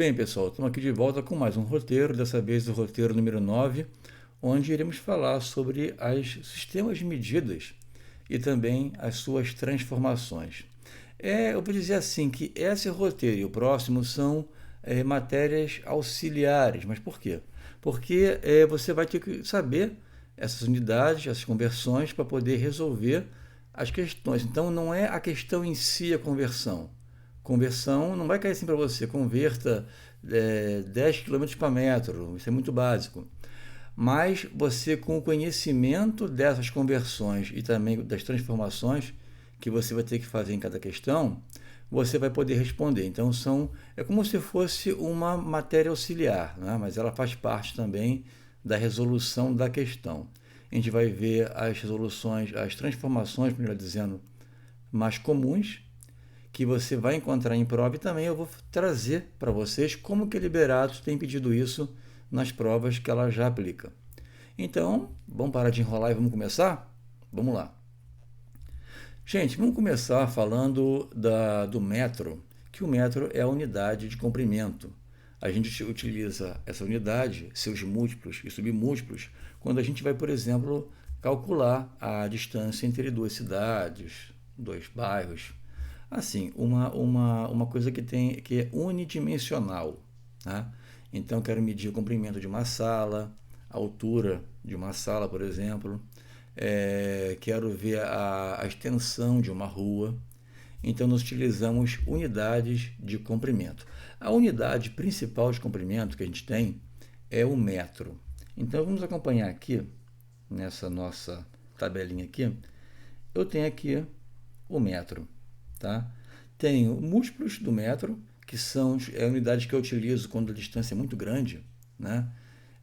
Bem, pessoal, estamos aqui de volta com mais um roteiro, dessa vez o roteiro número 9, onde iremos falar sobre os sistemas de medidas e também as suas transformações. Eu vou dizer assim que esse roteiro e o próximo são matérias auxiliares, mas por quê? Porque você vai ter que saber essas unidades, essas conversões, para poder resolver as questões. Então, não é a questão em si a conversão. Conversão não vai cair assim para você, converta 10 km para metro, isso é muito básico. Mas você, com o conhecimento dessas conversões e também das transformações que você vai ter que fazer em cada questão, você vai poder responder. Então, é como se fosse uma matéria auxiliar, né? Mas ela faz parte também da resolução da questão. A gente vai ver as resoluções, as transformações, melhor dizendo, mais comuns, que você vai encontrar em prova, e também eu vou trazer para vocês como que a Liberato tem pedido isso nas provas que ela já aplica. Então, vamos parar de enrolar e vamos começar? Vamos lá. Gente, vamos começar falando do metro, que o metro é a unidade de comprimento. A gente utiliza essa unidade, seus múltiplos e submúltiplos, quando a gente vai, por exemplo, calcular a distância entre duas cidades, dois bairros. Assim, uma coisa que é unidimensional. Tá? Então, quero medir o comprimento de uma sala, a altura de uma sala, por exemplo. Quero ver a extensão de uma rua. Então, nós utilizamos unidades de comprimento. A unidade principal de comprimento que a gente tem é o metro. Então, vamos acompanhar aqui, nessa nossa tabelinha aqui. Eu tenho aqui o metro. Tá? Tenho múltiplos do metro, que são unidades que eu utilizo quando a distância é muito grande. Né?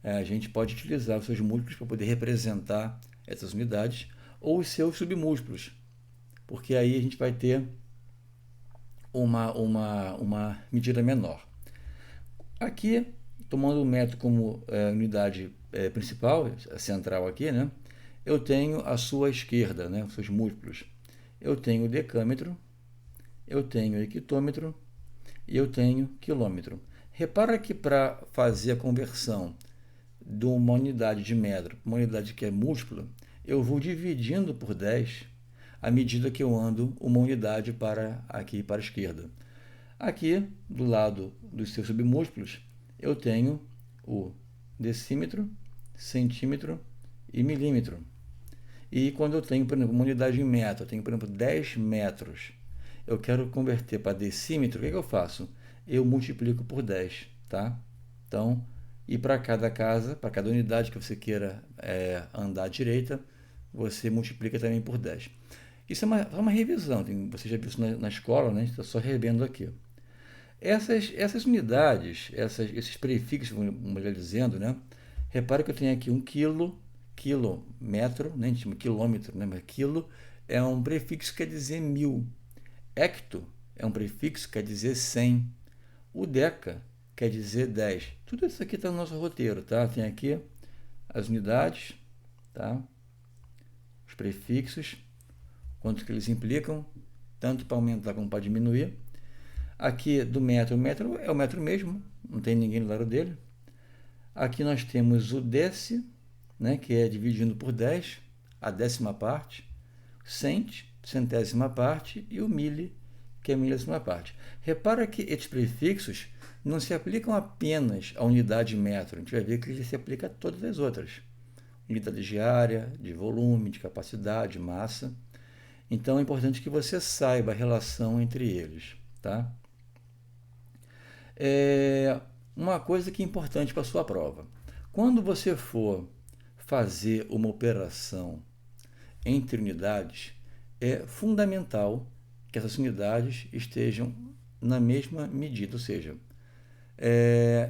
A gente pode utilizar os seus múltiplos para poder representar essas unidades, ou os seus submúltiplos, porque aí a gente vai ter uma medida menor. Aqui, tomando o metro como unidade principal, central aqui, né? Eu tenho a sua esquerda, né? Os seus múltiplos. Eu tenho o decâmetro, eu tenho o hectômetro e eu tenho quilômetro. Repara que para fazer a conversão de uma unidade de metro para uma unidade que é múltipla, eu vou dividindo por 10 à medida que eu ando uma unidade para aqui para a esquerda. Aqui, do lado dos seus submúltiplos, eu tenho o decímetro, centímetro e milímetro. E quando eu tenho, por exemplo, uma unidade em metro, eu tenho, por exemplo, 10 metros, eu quero converter para decímetro, o que eu faço? Eu multiplico por 10, tá? Então, e para cada casa, para cada unidade que você queira andar à direita, você multiplica também por 10. Isso é uma revisão, você já viu isso na escola, né? A gente está só revendo aqui. Essas unidades, esses prefixos, melhor dizendo, né? Repare que eu tenho aqui um quilômetro, né? A gente chama quilômetro, né? Mas quilo é um prefixo que quer dizer 1000. Hecto é um prefixo que quer dizer 100. O deca quer dizer 10. Tudo isso aqui está no nosso roteiro, tá? Tem aqui as unidades, tá? Os prefixos, quanto que eles implicam, tanto para aumentar como para diminuir. Aqui do metro, o metro é o metro mesmo, não tem ninguém do lado dele. Aqui nós temos o deci, né, que é dividindo por 10, a décima parte, cent, centésima parte, e o mili, que é a milésima parte. Repara que esses prefixos não se aplicam apenas à unidade metro, a gente vai ver que ele se aplica a todas as outras. Unidades de área, de volume, de capacidade, de massa. Então é importante que você saiba a relação entre eles. Tá? Uma coisa que é importante para a sua prova. Quando você for fazer uma operação entre unidades, é fundamental que essas unidades estejam na mesma medida, ou seja,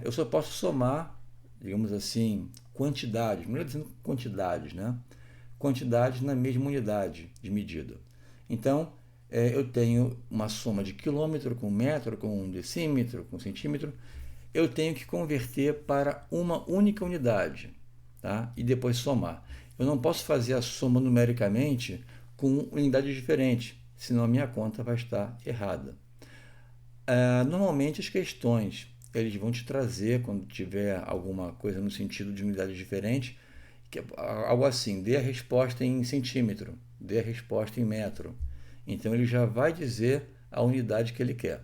eu só posso somar, digamos assim, quantidades, melhor dizendo quantidades, né? Quantidades na mesma unidade de medida. Então, eu tenho uma soma de quilômetro com metro, com decímetro, com centímetro, eu tenho que converter para uma única unidade, tá? E depois somar. Eu não posso fazer a soma numericamente com unidades diferentes, senão a minha conta vai estar errada. Normalmente as questões eles vão te trazer, quando tiver alguma coisa no sentido de unidades diferentes, que é algo assim, dê a resposta em centímetro, dê a resposta em metro. Então ele já vai dizer a unidade que ele quer.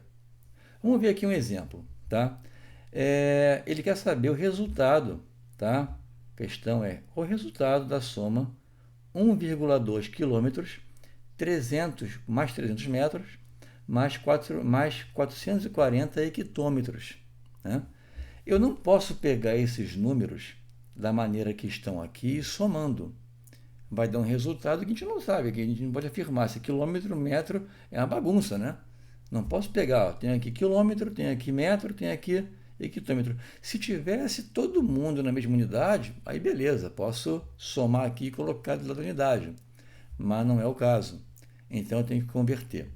Vamos ver aqui um exemplo, tá? Ele quer saber o resultado, tá? A questão é o resultado da soma 1,2 quilômetros, 300 mais 300 metros, mais 440 hectômetros, né? Eu não posso pegar esses números da maneira que estão aqui e somando. Vai dar um resultado que a gente não sabe, que a gente não pode afirmar se quilômetro, metro é uma bagunça, né? Não posso pegar, ó, tem aqui quilômetro, tem aqui metro, tem aqui hectômetro. Se tivesse todo mundo na mesma unidade, aí beleza, posso somar aqui e colocar do lado da unidade. Mas não é o caso. Então eu tenho que converter.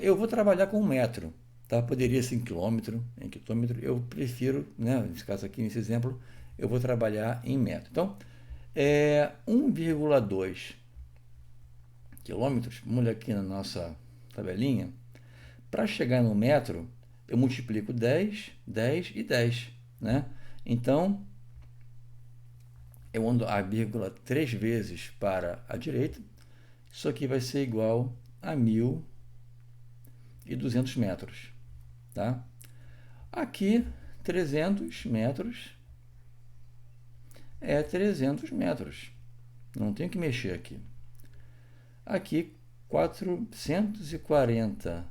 Eu vou trabalhar com metro, tá? Poderia ser em quilômetro, em hectômetro. Eu prefiro, né, nesse caso aqui, nesse exemplo, eu vou trabalhar em metro. Então, 1,2 quilômetros, vamos olhar aqui na nossa tabelinha. Para chegar no metro, eu multiplico 10, 10 e 10, né? Então, eu ando a vírgula 3 vezes para a direita. Isso aqui vai ser igual a 1.200 metros, tá? Aqui, 300 metros é 300 metros. Não tenho que mexer aqui. Aqui, 440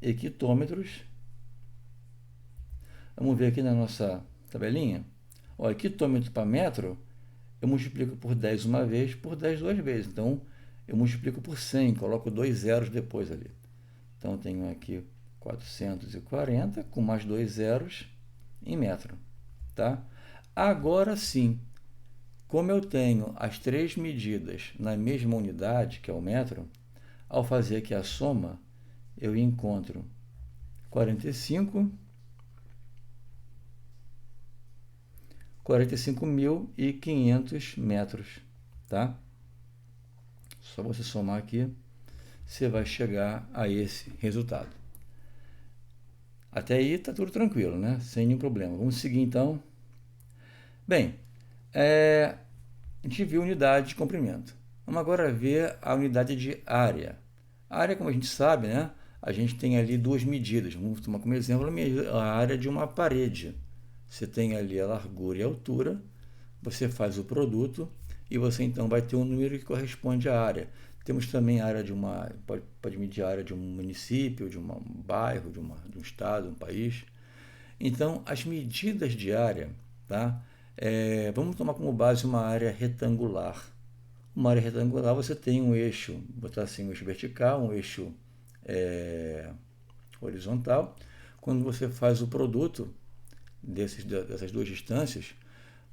hectômetros. Vamos ver aqui na nossa tabelinha. Ó, hectômetro para metro, eu multiplico por 10 uma vez, por 10 duas vezes. Então, eu multiplico por 100, coloco 2 zeros depois ali. Então, eu tenho aqui 440 com mais 2 zeros em metro, tá? Agora sim, como eu tenho as três medidas na mesma unidade, que é o metro, ao fazer aqui a soma, eu encontro 45.500 metros, tá? Só você somar aqui, você vai chegar a esse resultado. Até aí está tudo tranquilo, né? Sem nenhum problema. Vamos seguir então. Bem, a gente viu unidade de comprimento. Vamos agora ver a unidade de área. A área, como a gente sabe, né? A gente tem ali duas medidas. Vamos tomar como exemplo a área de uma parede. Você tem ali a largura e a altura, você faz o produto e você então vai ter um número que corresponde à área. Temos também a área de uma, pode medir a área de um município, de um bairro, de um estado, um país. Então, as medidas de área, tá? Vamos tomar como base uma área retangular. Uma área retangular, você tem um eixo, botar assim, um eixo vertical, um eixo horizontal. Quando você faz o produto dessas duas distâncias,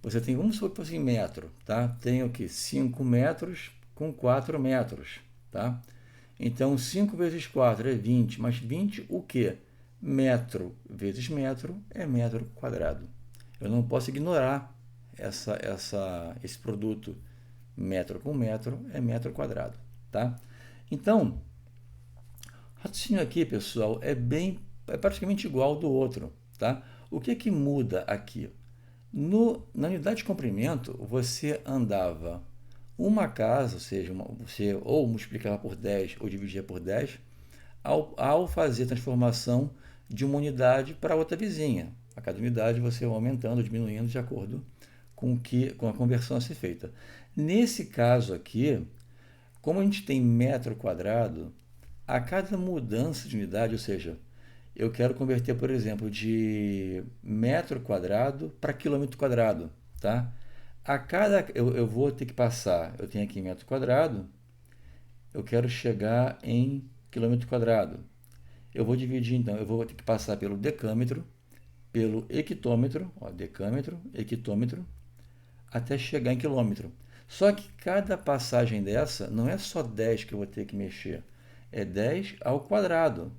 você tem, vamos supor em metro, tá? Tem aqui 5 metros com 4 metros, tá? Então, 5 vezes 4 é 20, mas 20 o quê? Metro vezes metro é metro quadrado. Eu não posso ignorar esse produto. Metro com metro é metro quadrado, tá? Então, o raciocínio aqui, pessoal, é praticamente igual ao do outro, tá? O que muda aqui? Na unidade de comprimento, você andava uma casa, ou seja, você ou multiplicava por 10 ou dividia por 10, ao fazer a transformação de uma unidade para outra vizinha. A cada unidade você vai aumentando, diminuindo de acordo com a conversão a ser feita. Nesse caso aqui, como a gente tem metro quadrado, a cada mudança de unidade, ou seja, eu quero converter, por exemplo, de metro quadrado para quilômetro quadrado, tá? Eu vou ter que passar, eu tenho aqui metro quadrado, eu quero chegar em quilômetro quadrado. Eu vou dividir, então, eu vou ter que passar pelo decâmetro, pelo hectômetro, ó, decâmetro, hectômetro, até chegar em quilômetro. Só que cada passagem dessa não é só 10 que eu vou ter que mexer, é 10 ao quadrado.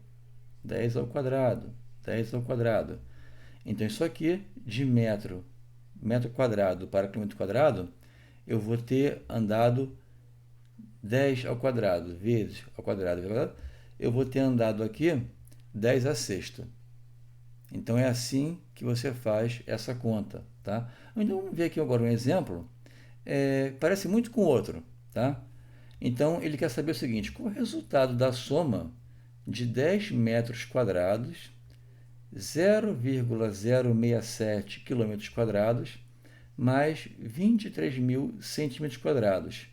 10 ao quadrado, 10 ao quadrado. Então, isso aqui, de metro quadrado para quilômetro quadrado, eu vou ter andado 10 ao quadrado, vezes ao quadrado, eu vou ter andado aqui 10 à sexta. Então, é assim que você faz essa conta, tá? Então, vamos ver aqui agora um exemplo. Parece muito com o outro, tá? Então, ele quer saber o seguinte: qual é o resultado da soma de 10 metros quadrados, 0,067 quilômetros quadrados, mais 23.000 centímetros quadrados?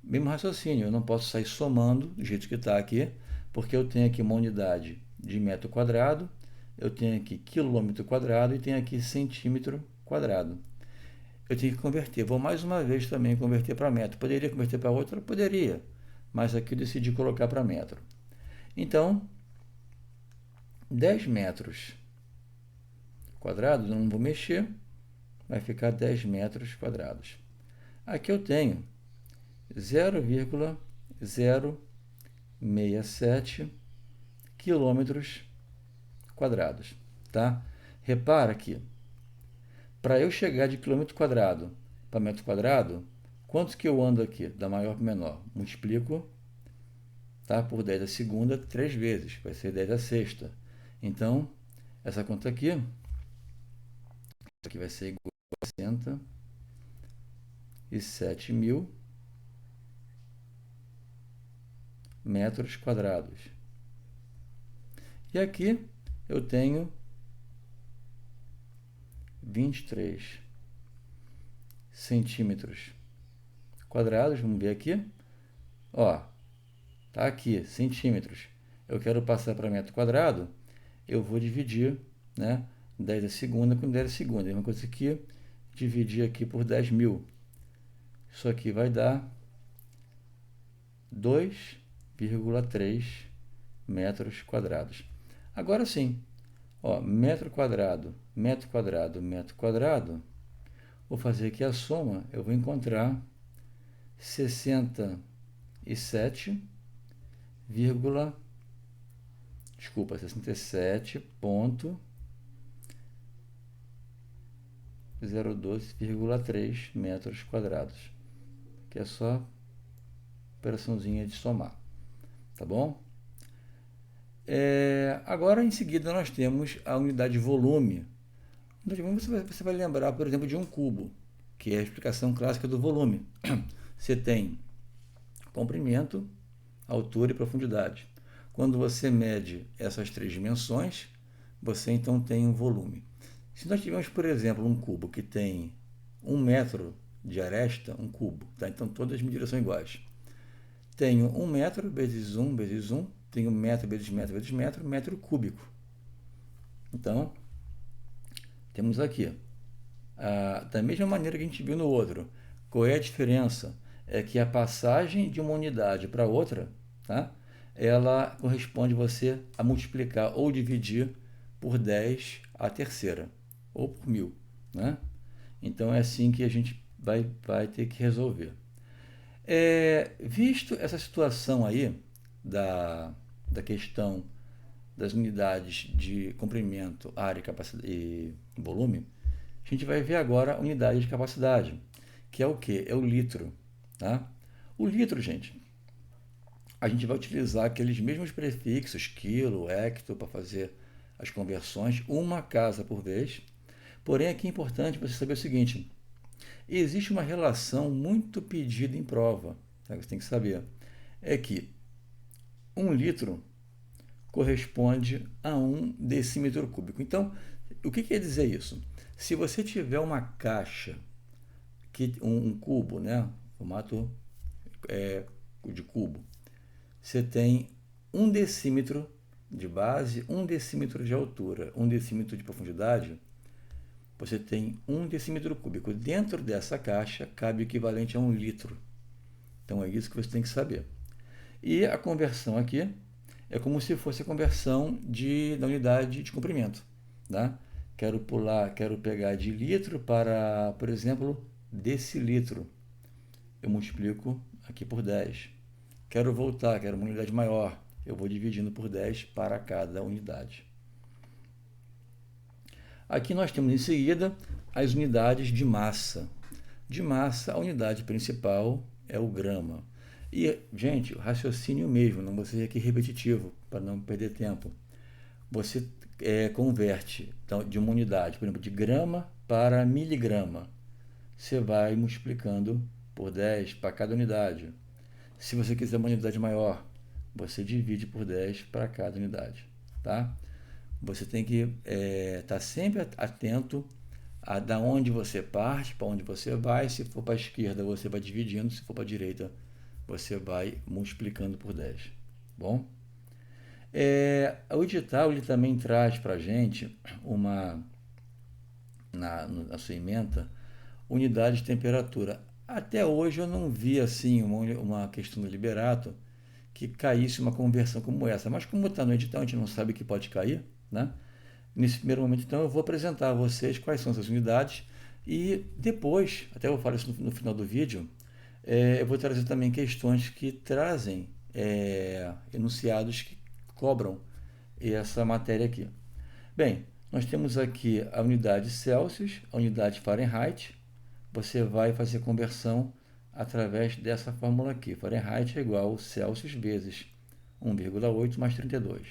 Mesmo raciocínio, eu não posso sair somando do jeito que está aqui, porque eu tenho aqui uma unidade de metro quadrado, eu tenho aqui quilômetro quadrado e tenho aqui centímetro quadrado. Eu tenho que converter. Vou mais uma vez também converter para metro. Poderia converter para outra? Poderia, mas aqui eu decidi colocar para metro. Então, 10 metros quadrados, eu não vou mexer, vai ficar 10 metros quadrados. Aqui eu tenho 0,067 quilômetros quadrados, tá? Repara que para eu chegar de quilômetro quadrado para metro quadrado, quantos que eu ando aqui, da maior para menor? Multiplico, tá, por 10 a segunda 3 vezes, vai ser 10 a sexta. Então, essa conta aqui vai ser igual a 67.000 metros quadrados. E aqui eu tenho 23 centímetros quadrados. Vamos ver aqui. Ó, tá aqui, centímetros. Eu quero passar para metro quadrado, eu vou dividir, né, 10 a segunda com 10 a segunda. A mesma coisa aqui, dividir aqui por 10.000. Isso aqui vai dar 2,3 metros quadrados. Agora sim, ó, metro quadrado, metro quadrado, metro quadrado. Vou fazer aqui a soma, eu vou encontrar 67,012,3 metros quadrados, que é só operaçãozinha de somar, tá bom? Agora, em seguida, nós temos a unidade de volume. Você vai lembrar, por exemplo, de um cubo, que é a explicação clássica do volume. Você tem comprimento, altura e profundidade. Quando você mede essas três dimensões, você então tem um volume. Se nós tivermos, por exemplo, um cubo que tem 1 metro de aresta, um cubo, tá? Então todas as medidas são iguais. Tenho 1 metro vezes 1 vezes 1, tenho metro vezes metro vezes metro, metro cúbico. Então, temos aqui, da mesma maneira que a gente viu no outro. Qual é a diferença? É que a passagem de uma unidade para outra, tá? Ela corresponde você a multiplicar ou dividir por 10 a terceira, ou por 1000, né? Então, é assim que a gente vai ter que resolver. Visto essa situação aí da questão das unidades de comprimento, área, capacidade e volume, a gente vai ver agora a unidade de capacidade, que é o quê? É o litro, tá? O litro, gente, a gente vai utilizar aqueles mesmos prefixos, quilo, hecto, para fazer as conversões, uma casa por vez. Porém, aqui é importante você saber o seguinte: existe uma relação muito pedida em prova, tá? Você tem que saber, é que 1 litro corresponde a 1 decímetro cúbico. Então, o que quer dizer isso? Se você tiver uma caixa, um cubo, né, formato de cubo, você tem 1 decímetro de base, 1 decímetro de altura, 1 decímetro de profundidade, você tem 1 decímetro cúbico. Dentro dessa caixa cabe o equivalente a 1 litro. Então é isso que você tem que saber. E a conversão aqui é como se fosse a conversão da unidade de comprimento, tá? Quero pegar de litro para, por exemplo, decilitro. Eu multiplico aqui por 10. Quero voltar, quero uma unidade maior. Eu vou dividindo por 10 para cada unidade. Aqui nós temos em seguida as unidades de massa. De massa, a unidade principal é o grama. E, gente, raciocínio mesmo, não vou ser aqui repetitivo, para não perder tempo. você converte então, de uma unidade, por exemplo, de grama para miligrama. Você vai multiplicando por 10 para cada unidade. Se você quiser uma unidade maior, você divide por 10 para cada unidade, tá? Você tem que estar sempre atento a da onde você parte, para onde você vai. Se for para a esquerda, você vai dividindo. Se for para a direita, você vai multiplicando por 10. Bom? O edital ele também traz para a gente na sua ementa, unidade de temperatura. Até hoje eu não vi assim uma questão do Liberato que caísse uma conversão como essa, mas como está no edital, a gente não sabe que pode cair, né? Nesse primeiro momento, então, eu vou apresentar a vocês quais são essas unidades e depois, até eu falo isso no final do vídeo, eu vou trazer também questões que trazem enunciados que cobram essa matéria aqui. Bem, nós temos aqui a unidade Celsius, a unidade Fahrenheit. Você vai fazer conversão através dessa fórmula aqui. Fahrenheit é igual a Celsius vezes 1,8 mais 32.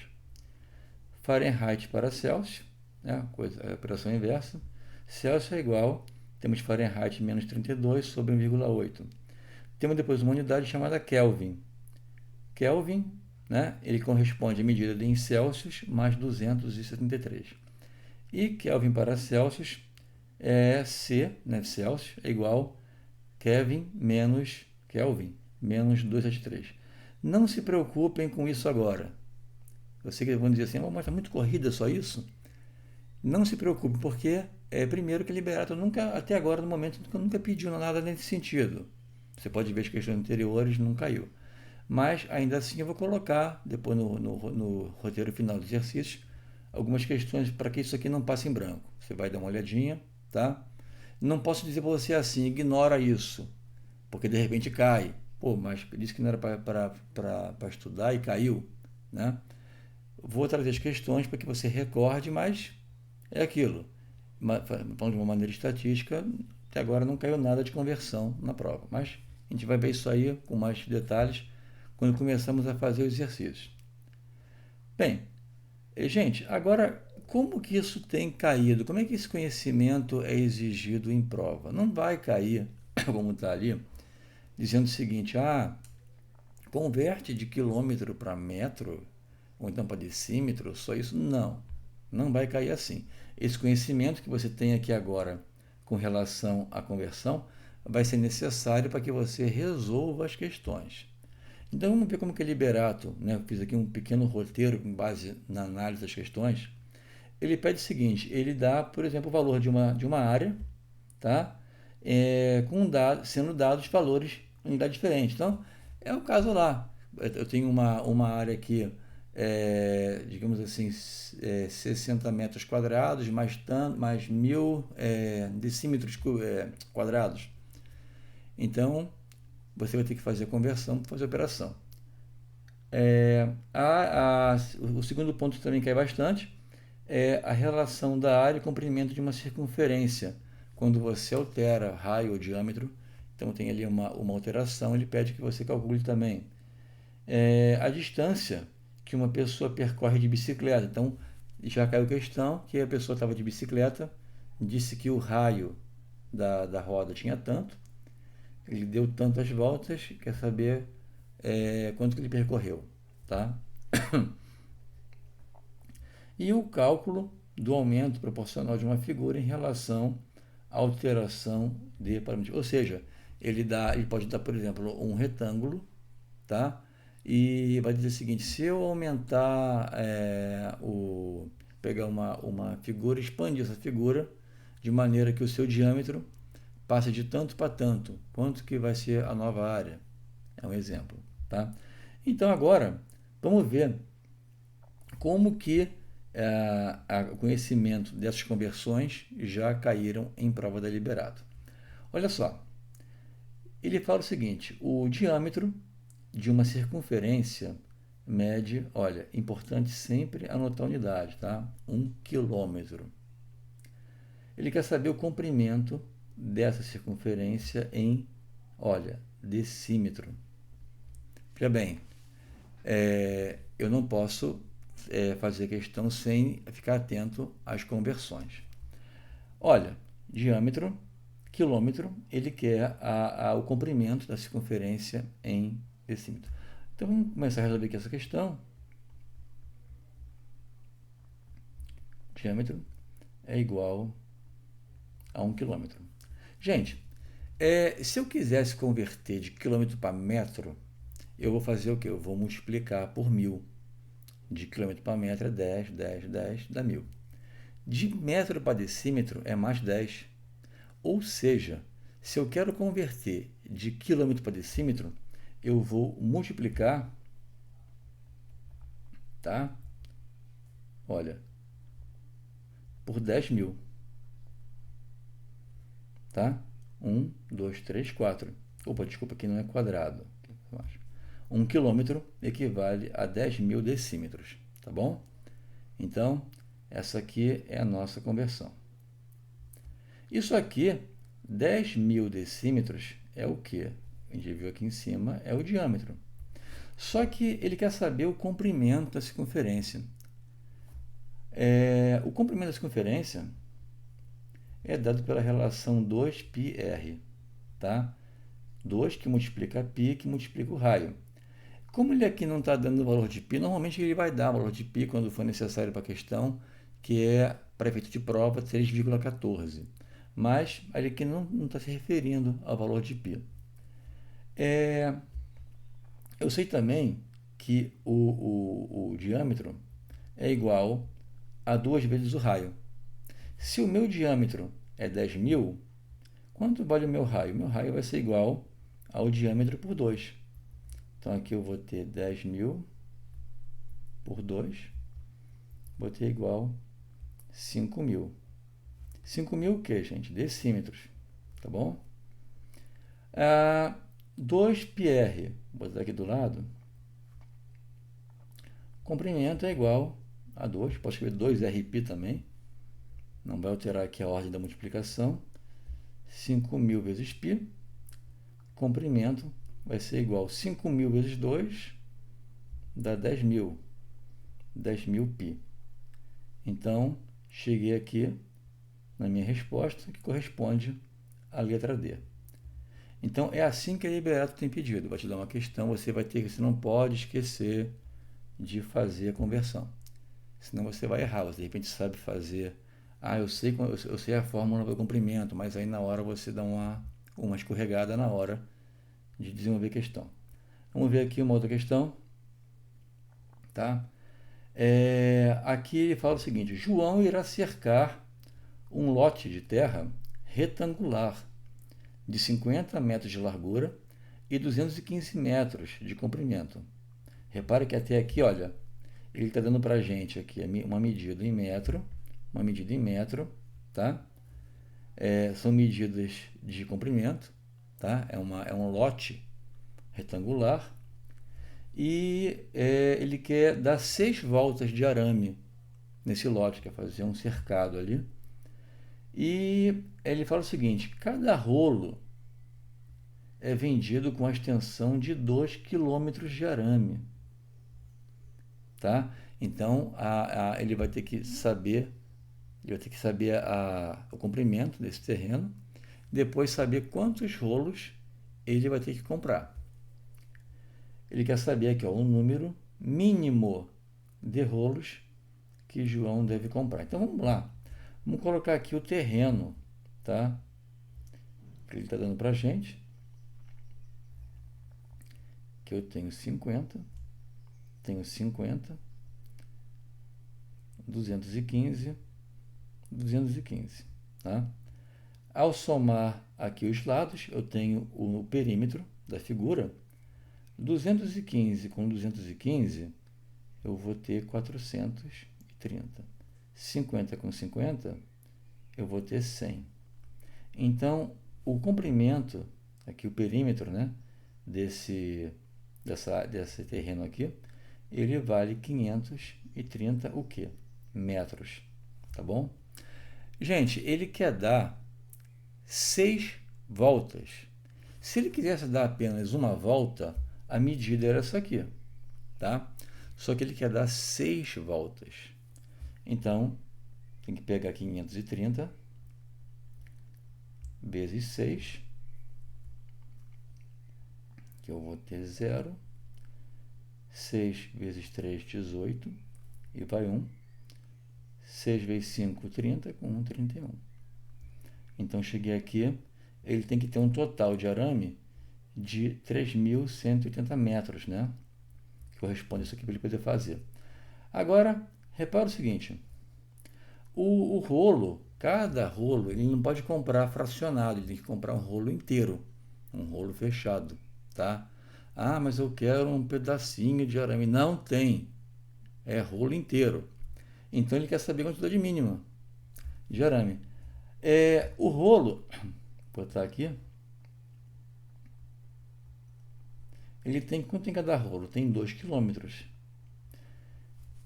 Fahrenheit para Celsius, né, a operação inversa. Celsius é igual, temos Fahrenheit menos 32 sobre 1,8. Temos depois uma unidade chamada Kelvin. Kelvin, né, ele corresponde à medida em Celsius mais 273. E Kelvin para Celsius C, né, Celsius, é igual Kelvin menos 273. Não se preocupem com isso agora. Eu sei que vão dizer assim, mas está muito corrida só isso. Não se preocupe, porque primeiro que Liberato nunca, até agora no momento, nunca pediu nada nesse sentido. Você pode ver as questões anteriores, não caiu. Mas ainda assim eu vou colocar, depois no roteiro final do exercício, algumas questões para que isso aqui não passe em branco. Você vai dar uma olhadinha, tá? Não posso dizer para você assim, ignora isso, porque de repente cai. Pô, mas disse que não era para estudar e caiu, né? Vou trazer as questões para que você recorde, mas é aquilo. Falando de uma maneira estatística, até agora não caiu nada de conversão na prova, mas a gente vai ver isso aí com mais detalhes quando começamos a fazer os exercícios. Bem, gente, agora como que isso tem caído? Como é que esse conhecimento é exigido em prova? Não vai cair, como está ali, dizendo o seguinte, converte de quilômetro para metro, ou então para decímetro, só isso? Não, não vai cair assim. Esse conhecimento que você tem aqui agora com relação à conversão vai ser necessário para que você resolva as questões. Então vamos ver como que é Liberato, né? Eu fiz aqui um pequeno roteiro com base na análise das questões. Ele pede o seguinte, ele dá, por exemplo, o valor de uma área, tá? Sendo dados valores em unidade diferente. Então, é o caso lá. Eu tenho uma área aqui, digamos assim, 60 metros quadrados, mais 1.000 decímetros quadrados. Então, você vai ter que fazer a conversão para fazer a operação. O segundo ponto também cai bastante é a relação da área e comprimento de uma circunferência. Quando você altera raio ou diâmetro, então tem ali uma alteração, ele pede que você calcule também a distância que uma pessoa percorre de bicicleta. Então, já caiu questão que a pessoa estava de bicicleta, disse que o raio da roda tinha tanto, ele deu tantas voltas, quer saber quanto que ele percorreu, tá? E o cálculo do aumento proporcional de uma figura em relação à alteração de parâmetros. Ou seja, ele pode dar, por exemplo, um retângulo, tá? E vai dizer o seguinte, se eu aumentar, pegar uma figura, expandir essa figura, de maneira que o seu diâmetro passe de tanto para tanto, quanto que vai ser a nova área? É um exemplo, tá? Então agora, vamos ver como que o conhecimento dessas conversões já caíram em prova da Liberato. Olha só, ele fala o seguinte, o diâmetro de uma circunferência mede, olha, importante sempre anotar a unidade, tá? 1 quilômetro. Ele quer saber o comprimento dessa circunferência em, olha, decímetro. Veja bem, eu não posso fazer a questão sem ficar atento às conversões. Olha, diâmetro, quilômetro, ele quer o comprimento da circunferência em decímetro. Então vamos começar a resolver aqui essa questão. Diâmetro é igual a 1 quilômetro. Gente, se eu quisesse converter de quilômetro para metro, eu vou fazer o quê? Eu vou multiplicar por 1000. De quilômetro para metro é 10, 10, 10, dá 1000. De metro para decímetro é mais 10. Ou seja, se eu quero converter de quilômetro para decímetro, eu vou multiplicar, tá? Olha, por 10.000. Tá? 1, 2, 3, 4. Opa, desculpa, aqui não é quadrado. 1 quilômetro equivale a 10.000 decímetros, tá bom? Então, essa aqui é a nossa conversão. Isso aqui, 10.000 decímetros, é o que? A gente viu aqui em cima, é o diâmetro. Só que ele quer saber o comprimento da circunferência. O comprimento da circunferência é dado pela relação 2πr, tá? 2 que multiplica π, que multiplica o raio. Como ele aqui não está dando o valor de π, normalmente ele vai dar o valor de π quando for necessário para a questão, que é, para efeito de prova, 3,14. Mas ele aqui não está se referindo ao valor de π. Eu sei também que o diâmetro é igual a 2 vezes o raio. Se o meu diâmetro é 10.000, quanto vale o meu raio? Meu raio vai ser igual ao diâmetro por 2. Então, aqui eu vou ter 10.000 por 2, vou ter igual 5.000. 5.000 o quê, gente? Decímetros, tá bom? 2πr, vou botar aqui do lado, comprimento é igual a 2, posso escrever 2rπ também, não vai alterar aqui a ordem da multiplicação. 5.000 vezes π, comprimento vai ser igual a 5.000 vezes 2, dá 10.000, 10.000 π. Então, cheguei aqui na minha resposta, que corresponde à letra D. Então, é assim que a Liberato tem pedido. Vai te dar uma questão, você não pode esquecer de fazer a conversão. Senão você vai errar, você de repente sabe fazer... eu sei a fórmula do comprimento, mas aí na hora você dá uma escorregada na hora de desenvolver a questão. Vamos ver aqui uma outra questão. Tá? Aqui ele fala o seguinte: João irá cercar um lote de terra retangular de 50 metros de largura e 215 metros de comprimento. Repare que até aqui, olha, ele está dando para a gente aqui uma medida em metro, tá? São medidas de comprimento, tá? É um lote retangular e ele quer dar 6 voltas de arame nesse lote, quer fazer um cercado ali. E ele fala o seguinte: cada rolo é vendido com a extensão de 2 km de arame, tá? Então ele vai ter que saber o comprimento desse terreno, depois saber quantos rolos ele vai ter que comprar. Ele quer saber aqui o número mínimo de rolos que João deve comprar. Então vamos lá, vamos colocar aqui o terreno, tá? Que ele está dando para a gente, que eu tenho 50, 215, 215, tá? Ao somar aqui os lados, eu tenho o perímetro da figura. 215 com 215, eu vou ter 430. 50 com 50, eu vou ter 100. Então, o comprimento, aqui o perímetro, né, desse terreno aqui, ele vale 530 o quê? Metros, tá bom? Gente, ele quer dar 6 voltas. Se ele quisesse dar apenas uma volta, a medida era essa aqui, tá? Só que ele quer dar 6 voltas. Então, tem que pegar 530 vezes 6, que eu vou ter 0. 6 vezes 3, 18, e vai 1. 6 vezes 5, 30, com 1, 31. Então, cheguei aqui, ele tem que ter um total de arame de 3.180 metros, né? Corresponde a isso aqui para ele poder fazer. Agora, repara o seguinte, o rolo, cada rolo, ele não pode comprar fracionado, ele tem que comprar um rolo inteiro, um rolo fechado, tá? Ah, mas eu quero um pedacinho de arame. Não tem, é rolo inteiro. Então ele quer saber a quantidade mínima de arame. O rolo, vou botar aqui, ele tem, quanto tem cada rolo? Tem 2 km.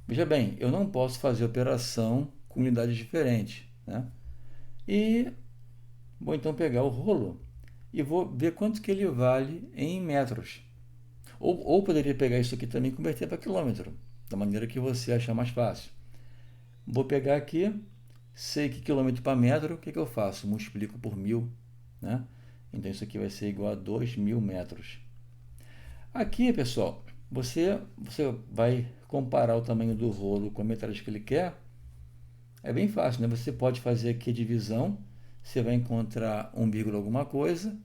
Veja bem, eu não posso fazer operação com unidades diferentes, né? E vou então pegar o rolo e vou ver quanto que ele vale em metros. Ou poderia pegar isso aqui também e converter para quilômetro, da maneira que você achar mais fácil. Vou pegar aqui, sei que quilômetro para metro, o que eu faço? Multiplico por 1000, né? Então isso aqui vai ser igual a 2.000 metros. Aqui, pessoal, você vai comparar o tamanho do rolo com a metragem que ele quer. É bem fácil, né? Você pode fazer aqui a divisão, você vai encontrar 1, alguma coisa.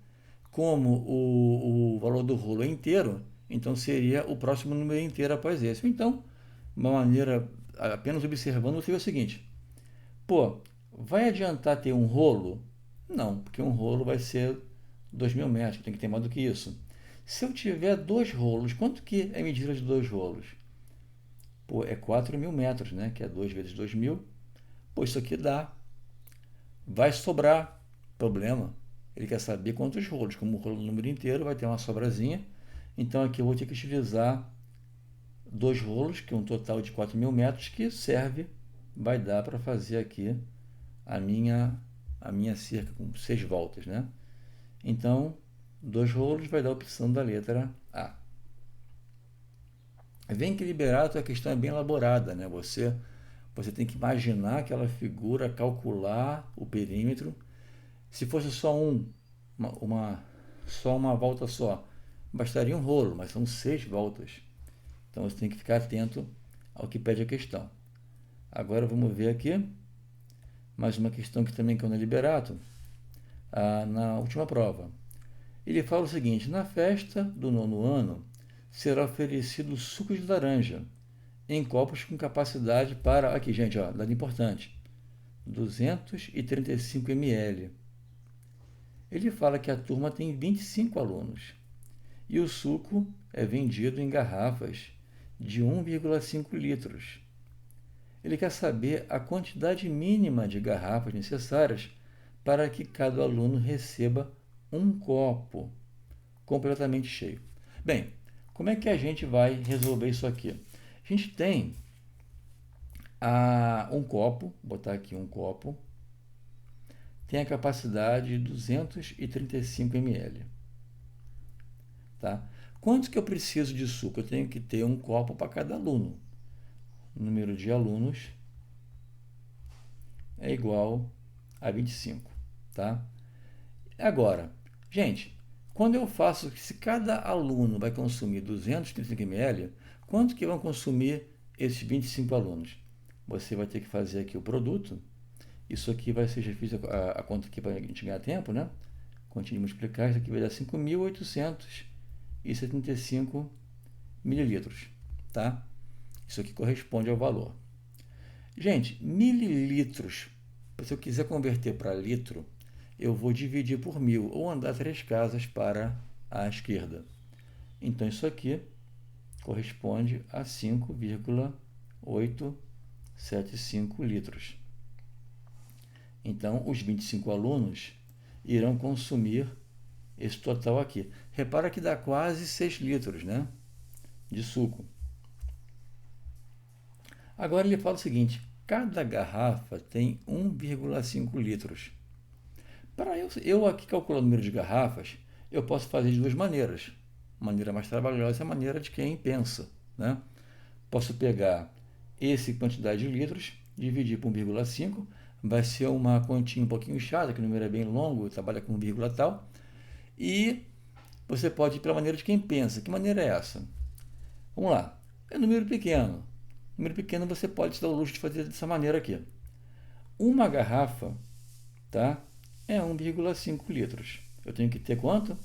Como o valor do rolo é inteiro, então seria o próximo número inteiro após esse. Então, uma maneira, apenas observando, você vê o seguinte: pô, vai adiantar ter um rolo? Não, porque um rolo vai ser 2.000 metros, tem que ter mais do que isso. Se eu tiver 2 rolos, quanto que é a medida de 2 rolos? Pô, é 4.000 metros, né? Que é 2 vezes 2.000. Pô, isso aqui dá. Vai sobrar. Problema. Ele quer saber quantos rolos. Como o rolo no número inteiro, vai ter uma sobrazinha. Então, aqui eu vou ter que utilizar 2 rolos, que é um total de 4.000 metros, que serve, vai dar para fazer aqui a minha cerca com 6 voltas, né? Então, 2 rolos vai dar a opção da letra A. Vem que liberato, a questão é bem elaborada, né? Você tem que imaginar aquela figura, calcular o perímetro. Se fosse só uma volta só, bastaria um rolo, mas são 6 voltas. Então você tem que ficar atento ao que pede a questão. Agora vamos ver aqui mais uma questão que também caiu no liberato, na última prova. Ele fala o seguinte: na festa do 9º ano será oferecido suco de laranja em copos com capacidade para, aqui gente, ó, dado importante, 235 ml. Ele fala que a turma tem 25 alunos e o suco é vendido em garrafas de 1,5 litros. Ele quer saber a quantidade mínima de garrafas necessárias para que cada aluno receba um copo completamente cheio. Bem, como é que a gente vai resolver isso aqui? A gente tem um copo, vou botar aqui um copo, tem a capacidade de 235 ml. Tá? Quanto que eu preciso de suco? Eu tenho que ter um copo para cada aluno. O número de alunos é igual a 25. Tá? Agora, gente, quando eu faço, se cada aluno vai consumir 235 ml, quanto que vão consumir esses 25 alunos? Você vai ter que fazer aqui o produto. Isso aqui vai ser, já fiz a conta aqui para a gente ganhar tempo, né? Continue multiplicar, isso aqui vai dar 5.875 mililitros, tá? Isso aqui corresponde ao valor. Gente, mililitros, se eu quiser converter para litro, eu vou dividir por 1.000 ou andar 3 casas para a esquerda. Então, isso aqui corresponde a 5,875 litros. Então, os 25 alunos irão consumir esse total aqui. Repara que dá quase 6 litros, né, de suco. Agora ele fala o seguinte: cada garrafa tem 1,5 litros. Para eu aqui calcular o número de garrafas, eu posso fazer de duas maneiras. A maneira mais trabalhosa é a maneira de quem pensa, né? posso pegar essa quantidade de litros, dividir por 1,5, vai ser uma continha um pouquinho chata, que o número é bem longo, trabalha com vírgula tal, e você pode ir pela maneira de quem pensa. Que maneira é essa? Vamos lá, é número pequeno. Número pequeno você pode se dar o luxo de fazer dessa maneira aqui. Uma garrafa, tá, é 1,5 litros. Eu tenho que ter quanto?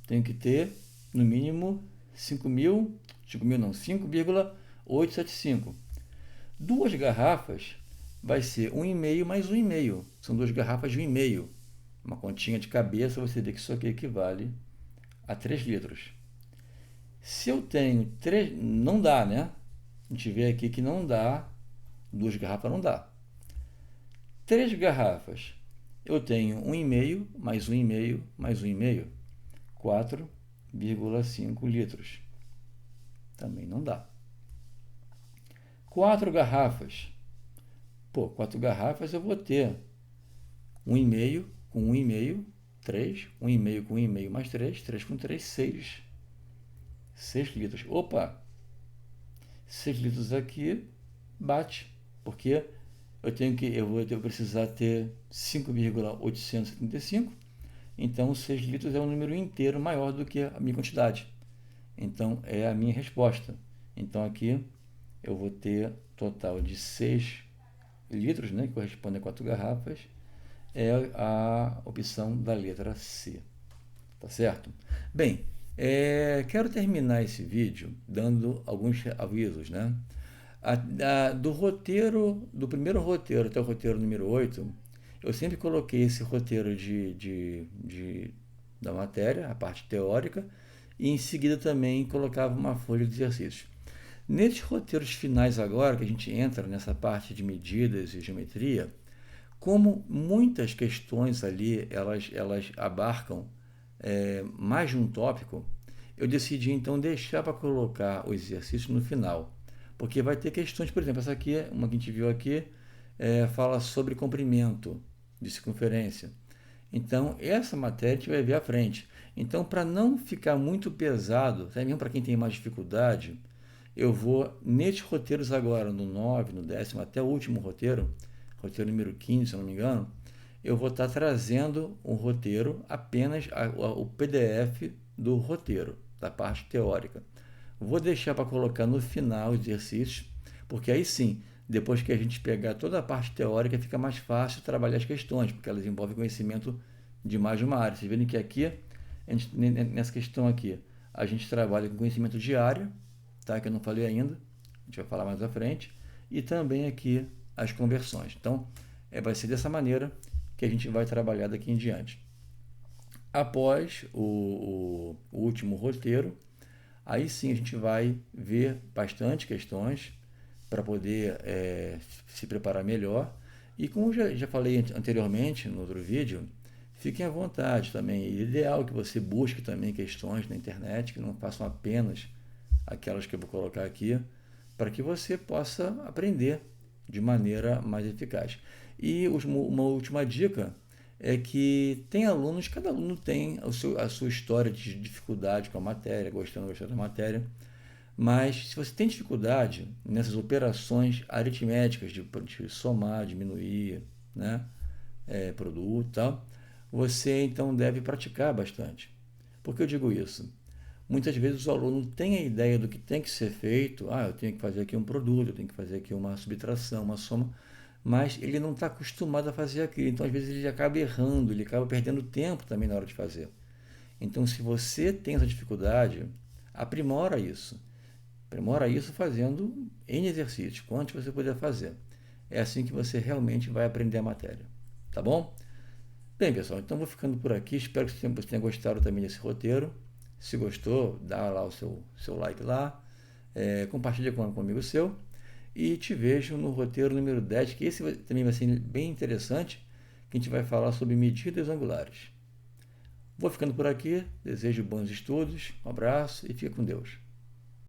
Tenho que ter, no mínimo, 5,875. Duas garrafas vai ser 1,5 mais 1,5. São duas garrafas de 1,5. Uma continha de cabeça, você vê que isso aqui equivale a 3 litros. Se eu tenho 3, não dá, né? A gente vê aqui que não dá, duas garrafas não dá. 3 garrafas, eu tenho 1,5 mais 1,5 mais 1,5, 4,5 litros. Também não dá. 4 garrafas. 4 garrafas eu vou ter 1,5 com 1,5, 3, 1,5 com 1,5 mais 3, 3 com 3, 6. 6 litros. Opa! 6 litros aqui bate, porque eu vou precisar ter 5,875, então 6 litros é um número inteiro maior do que a minha quantidade. Então é a minha resposta. Então aqui eu vou ter total de 6 litros, né, que corresponde a 4 garrafas, é a opção da letra C. Tá certo? Bem, quero terminar esse vídeo dando alguns avisos, né? Do primeiro roteiro até o roteiro número 8, eu sempre coloquei esse roteiro da matéria, a parte teórica, e em seguida também colocava uma folha de exercícios. Nesses roteiros finais agora, que a gente entra nessa parte de medidas e geometria, como muitas questões ali, elas abarcam mais de um tópico, eu decidi então deixar para colocar os exercícios no final. Porque vai ter questões, por exemplo, essa aqui, uma que a gente viu aqui, fala sobre comprimento de circunferência. Então, essa matéria a gente vai ver à frente. Então, para não ficar muito pesado, até mesmo para quem tem mais dificuldade, eu vou, nesses roteiros agora, no 9, no 10º, até o último roteiro número 15, se eu não me engano, eu vou estar trazendo um roteiro, apenas o PDF do roteiro, da parte teórica. Vou deixar para colocar no final os exercícios, porque aí sim, depois que a gente pegar toda a parte teórica, fica mais fácil trabalhar as questões, porque elas envolvem conhecimento de mais de uma área. Vocês verem que aqui, nessa questão aqui, a gente trabalha com conhecimento de área, tá? Que eu não falei ainda, a gente vai falar mais à frente, e também aqui as conversões. Então, vai ser dessa maneira que a gente vai trabalhar daqui em diante. Após o último roteiro, aí sim a gente vai ver bastante questões para poder se preparar melhor. E como já falei anteriormente no outro vídeo, fiquem à vontade também. É ideal que você busque também questões na internet, que não façam apenas aquelas que eu vou colocar aqui, para que você possa aprender de maneira mais eficaz. E uma última dica é que tem alunos, cada aluno tem a sua história de dificuldade com a matéria, gostando da matéria, mas se você tem dificuldade nessas operações aritméticas de somar, diminuir, né, produto e tal, você então deve praticar bastante. Por que eu digo isso? Muitas vezes o aluno tem a ideia do que tem que ser feito, eu tenho que fazer aqui um produto, eu tenho que fazer aqui uma subtração, uma soma, mas ele não está acostumado a fazer aquilo, então às vezes ele acaba errando, ele acaba perdendo tempo também na hora de fazer. Então, se você tem essa dificuldade, aprimora isso fazendo N exercícios, quantos você puder fazer. É assim que você realmente vai aprender a matéria, tá bom? Bem, pessoal, então vou ficando por aqui, espero que você tenha gostado também desse roteiro. Se gostou, dá lá o seu like lá, compartilha com um amigo seu, e te vejo no roteiro número 10, que esse também vai ser bem interessante, que a gente vai falar sobre medidas angulares. Vou ficando por aqui, desejo bons estudos, um abraço e fica com Deus.